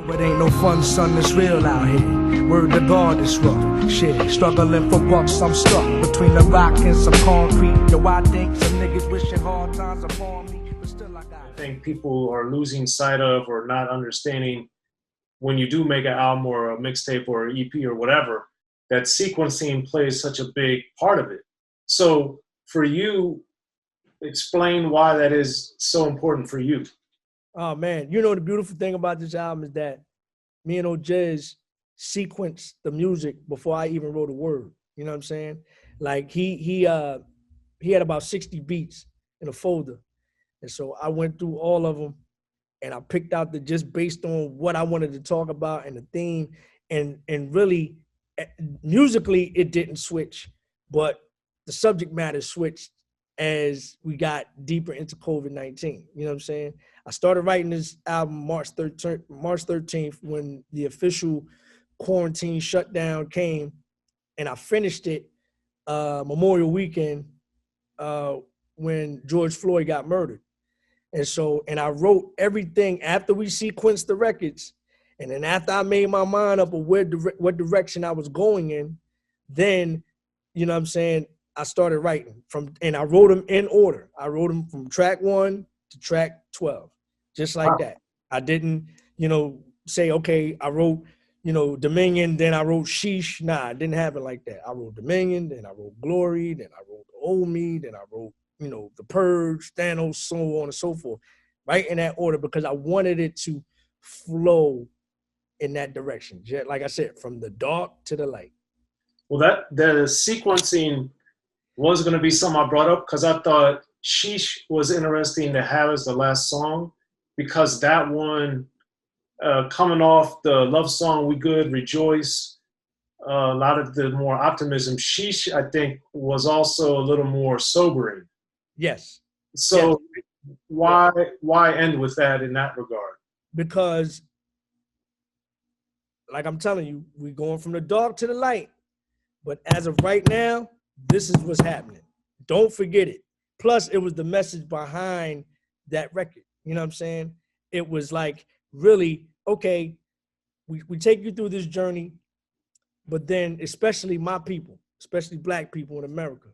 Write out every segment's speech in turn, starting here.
But ain't no fun, son, it's real out here. Word to God, it's rough. Shit, struggling for bucks, I'm stuck between a rock and some concrete. Yo, I think some niggas wishing hard times upon me, but still I got. I think people are losing sight of or not understanding when you do make an album or a mixtape or an EP or whatever, that sequencing plays such a big part of it. So for you, explain why that is so important for you. Oh man, you know the beautiful thing about this album is that me and O'Jez sequenced the music before I even wrote a word. You know what I'm saying? Like he had about 60 beats in a folder. And so I went through all of them and I picked out the just based on what I wanted to talk about and the theme. And really musically it didn't switch, but the subject matter switched as we got deeper into COVID-19. You know what I'm saying? I started writing this album March 13th when the official quarantine shutdown came, and I finished it Memorial Weekend when George Floyd got murdered. And I wrote everything after we sequenced the records, and then after I made my mind up of what direction I was going in, then, you know what I'm saying, I started writing and I wrote them in order. I wrote them from track 1 to track 12, just like that. I didn't, say, okay, I wrote, Dominion, then I wrote Sheesh. Nah, it didn't happen like that. I wrote Dominion, then I wrote Glory, then I wrote Old Me, then I wrote, The Purge, Thanos, so on and so forth, right in that order, because I wanted it to flow in that direction. Like I said, from the dark to the light. Well, the sequencing was going to be something I brought up because I thought Sheesh was interesting to have as the last song, because that one, coming off the love song We Good, Rejoice, a lot of the more optimism. Sheesh, I think, was also a little more sobering. Yes. So yes. Why end with that in that regard? Because, like I'm telling you, we're going from the dark to the light. But as of right now, this is what's happening. Don't forget it. Plus, it was the message behind that record. You know what I'm saying? It was like, really, okay, we take you through this journey, but then especially my people, especially Black people in America,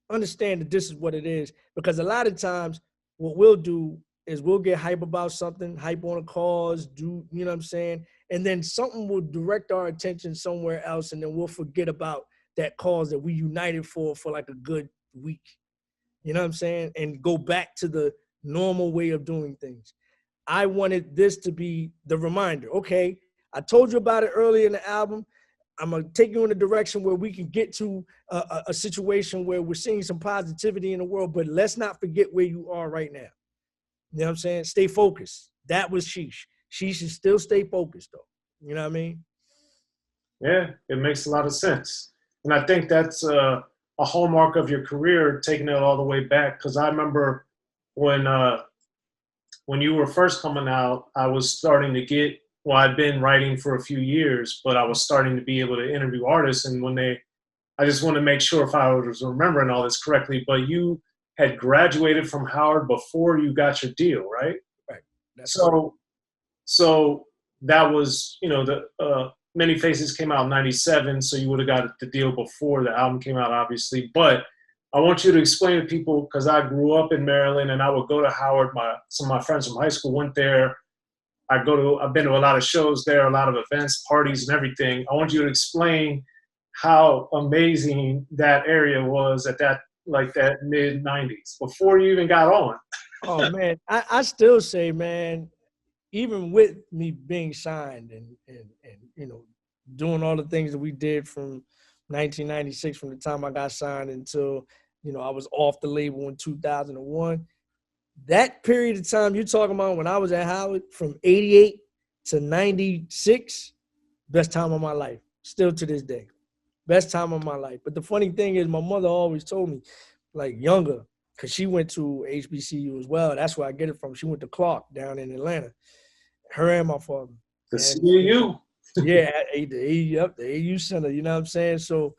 understand that this is what it is. Because a lot of times what we'll do is we'll get hype about something, hype on a cause, you know what I'm saying? And then something will direct our attention somewhere else, and then we'll forget about that cause that we united for like a good week. You know what I'm saying? And go back to the normal way of doing things. I wanted this to be the reminder. Okay, I told you about it earlier in the album. I'm going to take you in a direction where we can get to a situation where we're seeing some positivity in the world, but let's not forget where you are right now. You know what I'm saying? Stay focused. That was Sheesh. She should still stay focused, though. You know what I mean? Yeah, it makes a lot of sense. And I think that's a hallmark of your career, taking it all the way back. Because I remember when you were first coming out, I was starting to get, well, I'd been writing for a few years, but I was starting to be able to interview artists. And I just want to make sure if I was remembering all this correctly, but you had graduated from Howard before you got your deal, right? Right. That's so that was, the Many Faces came out in 97, so you would have got the deal before the album came out, obviously. But I want you to explain to people, because I grew up in Maryland and I would go to Howard. Some of my friends from high school went there. I've been to a lot of shows there, a lot of events, parties, and everything. I want you to explain how amazing that area was at that mid 90s before you even got on. Oh man, I still say, man, even with me being signed and doing all the things that we did from 1996, from the time I got signed until I was off the label in 2001. That period of time you're talking about when I was at Howard, from 88 to 96, best time of my life, still to this day. Best time of my life. But the funny thing is, my mother always told me, like younger, because she went to HBCU as well. That's where I get it from. She went to Clark down in Atlanta. Her and my father. The CAU. Yeah, the AU Center, you know what I'm saying? So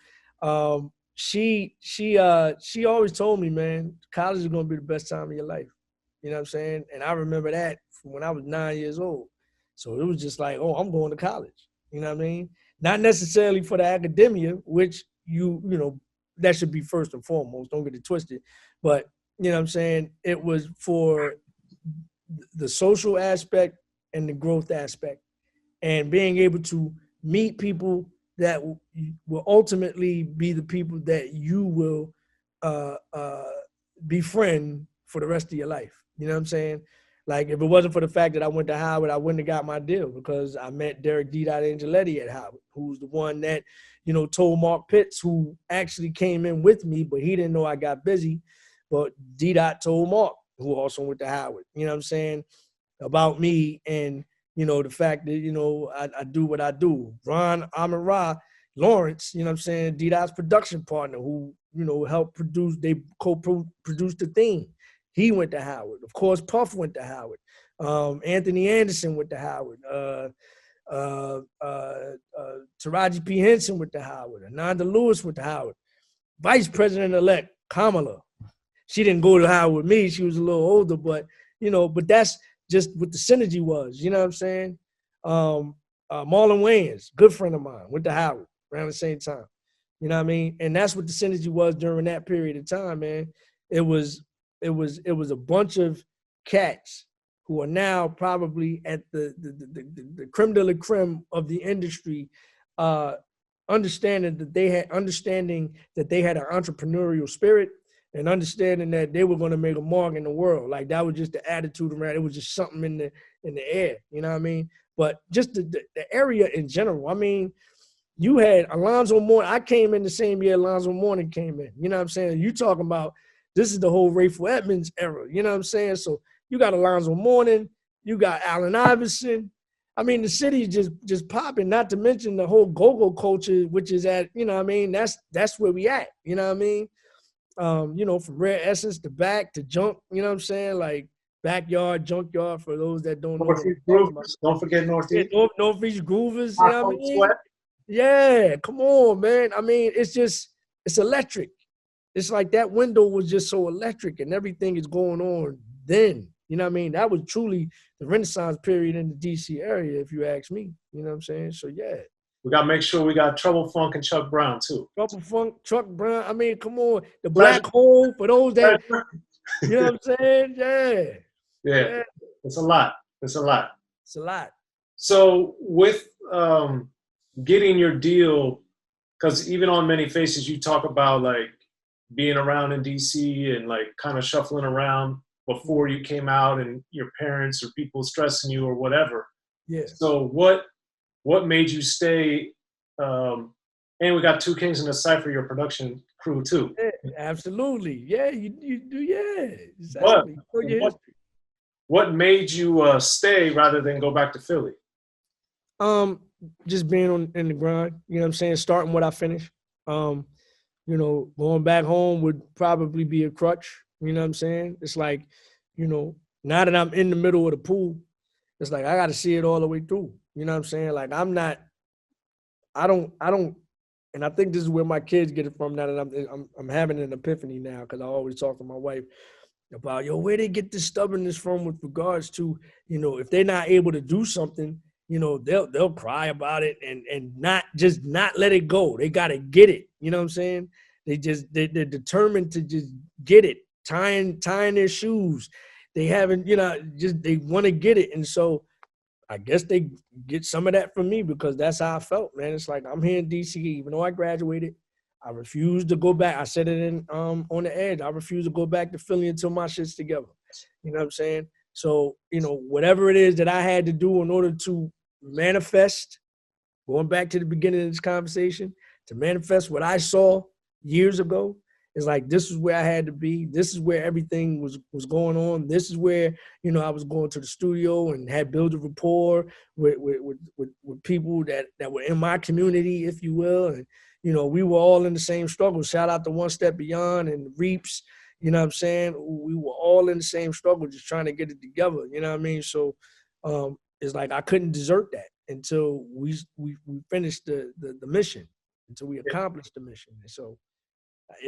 she always told me, man, college is going to be the best time of your life. You know what I'm saying? And I remember that from when I was 9 years old. So it was just like, oh, I'm going to college. You know what I mean? Not necessarily for the academia, which you know, that should be first and foremost. Don't get it twisted. But you know what I'm saying? It was for the social aspect and the growth aspect, and being able to meet people that will ultimately be the people that you will uh, uh, befriend for the rest of your life. You know what I'm saying? Like, if it wasn't for the fact that I went to Howard, I wouldn't have got my deal, because I met Derek D. Angeletti at Howard, who's the one that, you know, told Mark Pitts, who actually came in with me, but he didn't know I got busy. But D. told Mark, who also went to Howard, you know what I'm saying, about me, and you know, the fact that, you know, I do what I do. Ron Amara Lawrence, you know what I'm saying, D-Dot's production partner, who, you know, helped produce, they co-produced the theme. He went to Howard. Of course, Puff went to Howard. Anthony Anderson went to Howard. Taraji P. Henson went to Howard. Ananda Lewis went to Howard. Vice President-elect Kamala. She didn't go to Howard with me. She was a little older, but, you know, but that's just what the synergy was. You know what I'm saying? Marlon Wayans, good friend of mine, went to Howard around the same time. You know what I mean? And that's what the synergy was during that period of time, man. It was a bunch of cats who are now probably at the creme de la creme of the industry, understanding that they had an entrepreneurial spirit, and understanding that they were going to make a mark in the world. Like, that was just the attitude around it. Was just something in the air, you know what I mean? But just the area in general. I mean, you had Alonzo Mourning. I came in the same year Alonzo Mourning came in. You know what I'm saying? You talking about, this is the whole Rayful Edmonds era. You know what I'm saying? So you got Alonzo Mourning, you got Allen Iverson. I mean, the city just popping. Not to mention the whole go-go culture, which is at, you know what I mean? That's where we at. You know what I mean? You know, from Rare Essence to Back to Junk, you know what I'm saying? Like, Backyard, Junkyard, for those that don't know. Northeast Groovers. Don't forget Northeast. Yeah, Northeast Groovers, you know what I mean? Yeah, come on, man. I mean, it's electric. It's like that window was just so electric, and everything is going on then. You know what I mean? That was truly the Renaissance period in the DC area, if you ask me. You know what I'm saying? So, yeah. We got to make sure we got Trouble Funk and Chuck Brown, too. Trouble Funk, Chuck Brown. I mean, come on. The Black Hole, for those that, you know what I'm saying? Yeah. It's a lot. It's a lot. It's a lot. So with getting your deal, because even on Many Faces, you talk about, like, being around in DC and, like, kind of shuffling around before you came out, and your parents or people stressing you or whatever. Yeah. So what made you stay? And we got Two Kings in the Cypher, your production crew, too. Yeah, absolutely. Yeah, you do. Yeah, exactly. What made you stay rather than go back to Philly? Just being in the grind. You know what I'm saying? Starting what I finish. You know, going back home would probably be a crutch. You know what I'm saying? It's like, you know, now that I'm in the middle of the pool, it's like I got to see it all the way through. You know what I'm saying? Like, I don't, and I think this is where my kids get it from now that I'm having an epiphany now, because I always talk to my wife about, where they get this stubbornness from with regards to, you know, if they're not able to do something, you know, they'll cry about it and not let it go. They got to get it. You know what I'm saying? They're determined to just get it, tying their shoes. They haven't, you know, they want to get it. And so I guess they get some of that from me, because that's how I felt, man. It's like, I'm here in DC, even though I graduated, I refuse to go back. I said it on the edge. I refuse to go back to Philly until my shit's together. You know what I'm saying? So, you know, whatever it is that I had to do in order to manifest, going back to the beginning of this conversation, to manifest what I saw years ago, it's like, this is where I had to be. This is where everything was going on. This is where, you know, I was going to the studio and had built a rapport with people that were in my community, if you will. And, you know, we were all in the same struggle. Shout out to One Step Beyond and the Reaps. You know what I'm saying? We were all in the same struggle, just trying to get it together. You know what I mean? So it's like, I couldn't desert that until we finished the mission, until we accomplished the mission. And so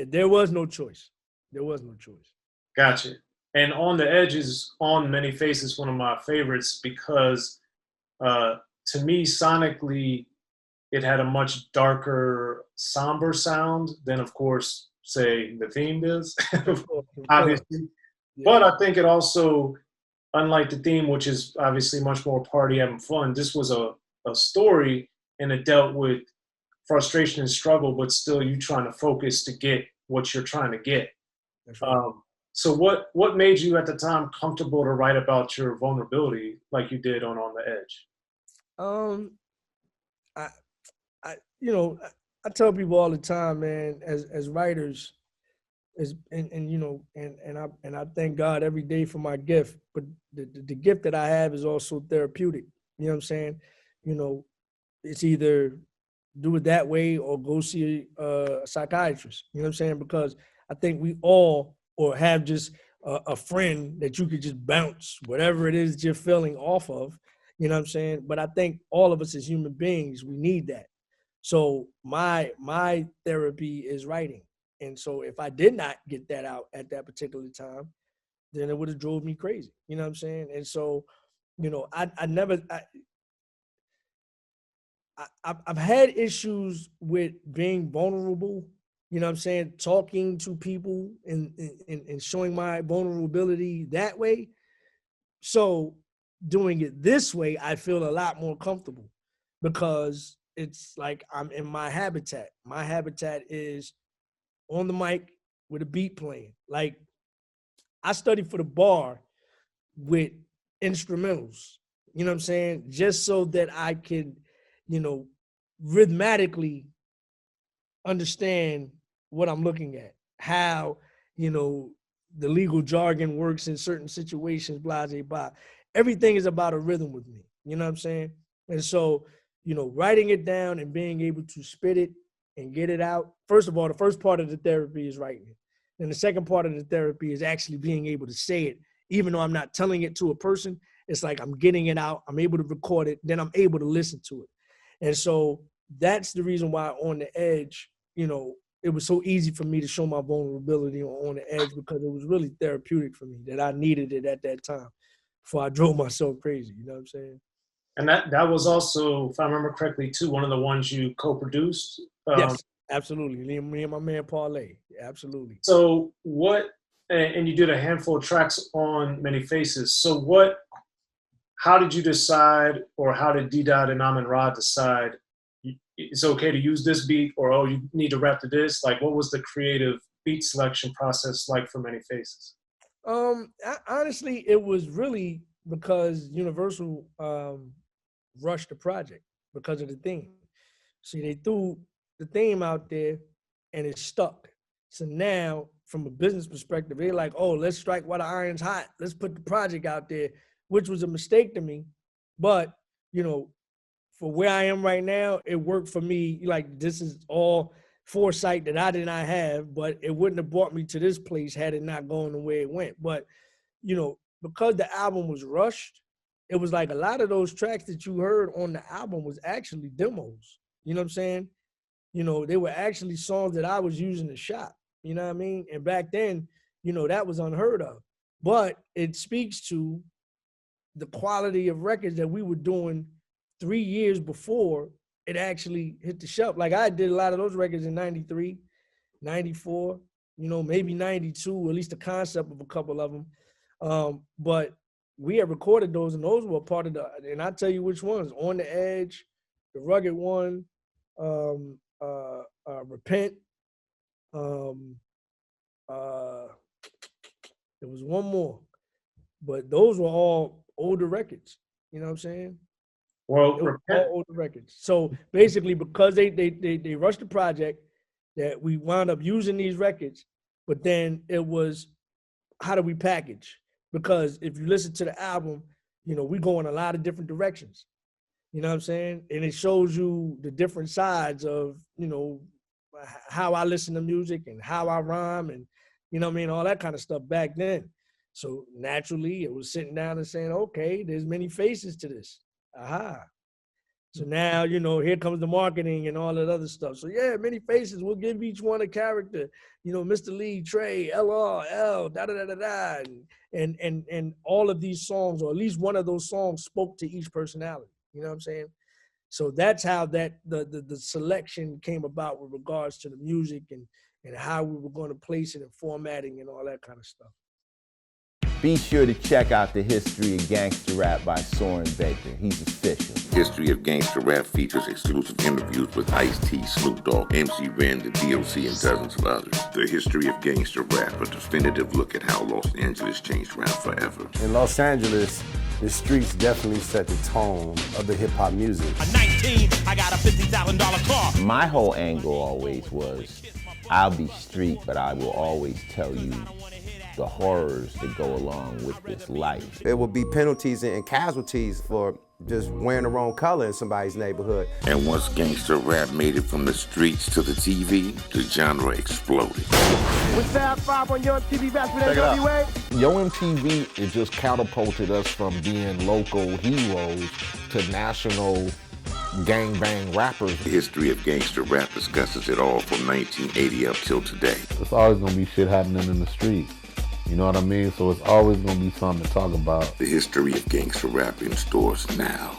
there was no choice. There was no choice. Gotcha. And On the Edges, on Many Faces, one of my favorites, because To me, sonically, it had a much darker, somber sound than, of course, say the theme does, Of course. obviously. Yeah. But I think it also, unlike the theme, which is obviously much more party having fun, this was a story and it dealt with frustration and struggle, but still you trying to focus to get what you're trying to get. That's right. So what made you at the time comfortable to write about your vulnerability like you did on The Edge? Um, I, I tell people all the time, man, as writers, and you know, and I thank God every day for my gift, but the gift that I have is also therapeutic. You know what I'm saying? You know, it's either do it that way or go see a psychiatrist. You know what I'm saying? Because I think we all or have just a friend that you could just bounce whatever it is that you're feeling off of. You know what I'm saying? But I think all of us as human beings, we need that. So my therapy is writing. And so if I did not get that out at that particular time, then it would have drove me crazy. You know what I'm saying? And so, you know, I never I've had issues with being vulnerable, you know what I'm saying, talking to people and showing my vulnerability that way. So doing it this way, I feel a lot more comfortable because it's like I'm in my habitat. My habitat is on the mic with a beat playing. Like I studied for the bar with instrumentals, you know what I'm saying? Just so that I could, you know, rhythmatically understand what I'm looking at, how, you know, the legal jargon works in certain situations, blah, blah, blah. Everything is about a rhythm with me. You know what I'm saying? And so, you know, writing it down and being able to spit it and get it out. First of all, the first part of the therapy is writing it. And the second part of the therapy is actually being able to say it, even though I'm not telling it to a person. It's like I'm getting it out. I'm able to record it. Then I'm able to listen to it. And so that's the reason why On the Edge, you know, it was so easy for me to show my vulnerability on the edge because it was really therapeutic for me that I needed it at that time before I drove myself crazy. You know what I'm saying? And that was also, if I remember correctly, too, one of the ones you co-produced. Yes, absolutely. Me and my man Parlay. Absolutely. So what? And you did a handful of tracks on Many Faces. So how did you decide, or how did D Dot and Amin Ra decide it's okay to use this beat, or oh, you need to rap to this? Like, what was the creative beat selection process like for Many Faces? Honestly, it was really because Universal rushed the project because of the theme. See, they threw the theme out there and it stuck. So now, from a business perspective, they're like, oh, let's strike while the iron's hot. Let's put the project out there, which was a mistake to me. But, you know, for where I am right now, it worked for me. Like, this is all foresight that I did not have, but it wouldn't have brought me to this place had it not gone the way it went. But, you know, because the album was rushed, it was like a lot of those tracks that you heard on the album was actually demos. You know what I'm saying? You know, they were actually songs that I was using to shop. You know what I mean? And back then, you know, that was unheard of. But it speaks to the quality of records that we were doing 3 years before it actually hit the shelf. Like I did a lot of those records in 93, 94, you know, maybe 92, at least the concept of a couple of them. But we had recorded those and those were part of and I'll tell you which ones: On the Edge, The Rugged One, Repent. Um, uh, there was one more, but those were all older records. You know what I'm saying? Well, It was Repent. all older records. So basically, because they rushed the project, that we wound up using these records, but then it was how do we package? Because if you listen to the album, you know, we go in a lot of different directions. You know what I'm saying? And it shows you the different sides of, you know, how I listen to music and how I rhyme and, you know what I mean, all that kind of stuff back then. So naturally, it was sitting down and saying, okay, there's many faces to this. Aha. So now, you know, here comes the marketing and all that other stuff. So yeah, many faces. We'll give each one a character. You know, Mr. Lee, Trey, LR, L, da da da da da, and all of these songs, or at least one of those songs, spoke to each personality. You know what I'm saying? So that's how that the selection came about with regards to the music and how we were going to place it and formatting and all that kind of stuff. Be sure to check out the History of Gangster Rap by Soren Baker. He's official. History of Gangster Rap features exclusive interviews with Ice-T, Snoop Dogg, MC Ren, the D.O.C, and dozens of others. The History of Gangster Rap, a definitive look at how Los Angeles changed rap forever. In Los Angeles, the streets definitely set the tone of the hip-hop music. At 19, I got a $50,000 car. My whole angle always was, I'll be street, but I will always tell you the horrors that go along with this life. There will be penalties and casualties for just wearing the wrong color in somebody's neighborhood. And once gangster rap made it from the streets to the TV, the genre exploded. With Fab 5 on Yo MTV Raps with NWA. Yo MTV, it just catapulted us from being local heroes to national gangbang rappers. The History of Gangster Rap discusses it all from 1980 up till today. It's always gonna be shit happening in the street. You know what I mean? So it's always gonna be something to talk about. The History of Gangster Rap in stores now.